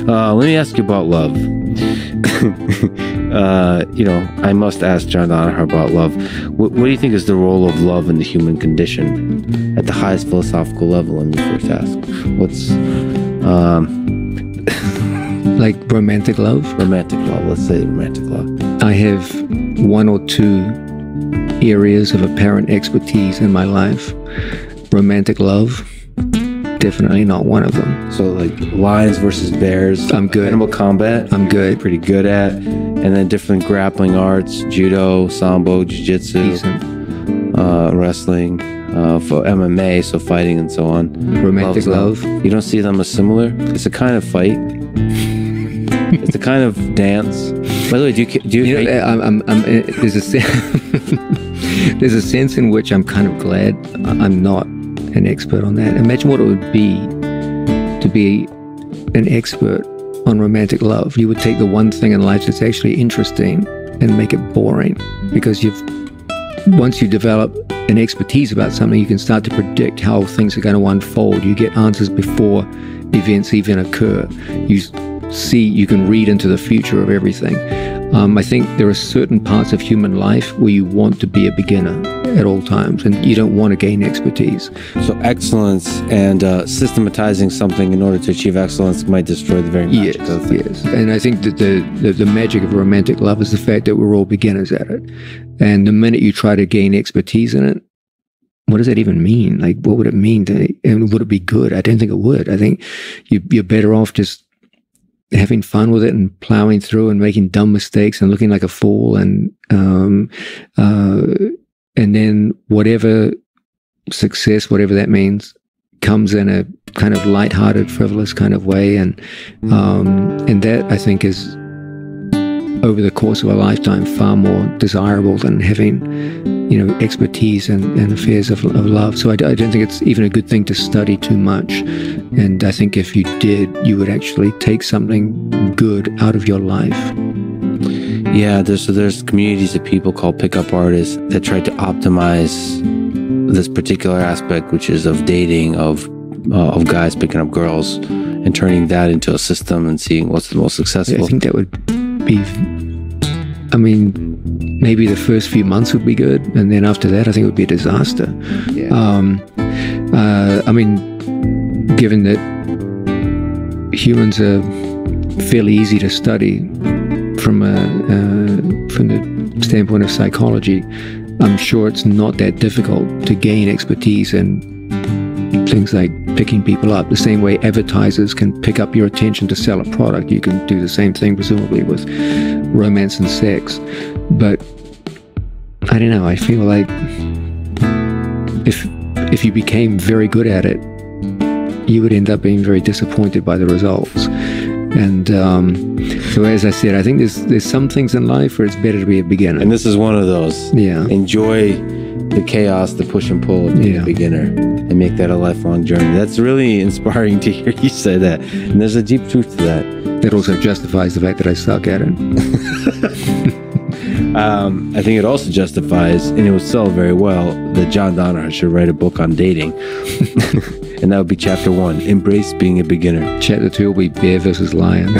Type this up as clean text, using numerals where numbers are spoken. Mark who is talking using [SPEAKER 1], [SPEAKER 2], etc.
[SPEAKER 1] Let me ask you about love. I must ask John Danaher about love. What do you think is the role of love in the human condition at the highest philosophical level? Let me first ask. What's
[SPEAKER 2] like romantic love?
[SPEAKER 1] Romantic love. Let's say romantic love.
[SPEAKER 2] I have one or two areas of apparent expertise in my life. Romantic love, definitely not one of them.
[SPEAKER 1] So like lions versus bears.
[SPEAKER 2] I'm good.
[SPEAKER 1] Animal combat.
[SPEAKER 2] I'm good.
[SPEAKER 1] Pretty good at. And then different grappling arts, judo, sambo, jiu-jitsu, wrestling, for MMA, so fighting and so on.
[SPEAKER 2] Romantic love.
[SPEAKER 1] You don't see them as similar? It's a kind of fight. It's a kind of dance. By the way, do you there's a sense in which I'm kind of glad I'm not an expert on that. Imagine what it would be to be an expert on romantic love. You would take the one thing in life that's actually interesting and make it boring, because once you develop an expertise about something, you can start to predict how things are going to unfold. You get answers before events even occur. You can read into the future of everything. I think there are certain parts of human life where you want to be a beginner at all times, and you don't want to gain expertise. So excellence and systematizing something in order to achieve excellence might destroy the very magic of it.
[SPEAKER 2] Yes, and I think that the magic of romantic love is the fact that we're all beginners at it. And the minute you try to gain expertise in it, what does that even mean? Like, what would it mean and would it be good? I don't think it would. I think you're better off just having fun with it and plowing through and making dumb mistakes and looking like a fool, and then whatever success, whatever that means, comes in a kind of lighthearted, frivolous kind of way, and that, I think, is over the course of a lifetime far more desirable than having expertise in affairs of love. So I don't think it's even a good thing to study too much. And I think if you did, you would actually take something good out of your life.
[SPEAKER 1] Yeah, there's communities of people called pickup artists that try to optimize this particular aspect, which is of dating, of guys picking up girls and turning that into a system and seeing what's the most successful.
[SPEAKER 2] I think that would be, maybe the first few months would be good, and then after that, I think it would be a disaster.
[SPEAKER 1] Yeah.
[SPEAKER 2] Given that humans are fairly easy to study from the standpoint of psychology, I'm sure it's not that difficult to gain expertise in things like picking people up. The same way advertisers can pick up your attention to sell a product, you can do the same thing presumably with romance and sex. But I don't know, I feel like if you became very good at it, you would end up being very disappointed by the results. And so, as I said, I think there's some things in life where it's better to be a beginner.
[SPEAKER 1] And this is one of those.
[SPEAKER 2] Yeah.
[SPEAKER 1] Enjoy the chaos, the push and pull of being a beginner, and make that a lifelong journey. That's really inspiring to hear you say that. And there's a deep truth to that.
[SPEAKER 2] That also justifies the fact that I suck at it.
[SPEAKER 1] I think it also justifies, and it would sell very well, that John Danaher should write a book on dating. And that would be chapter 1, Embrace Being a Beginner.
[SPEAKER 2] Chapter 2 will be Bear versus Lion.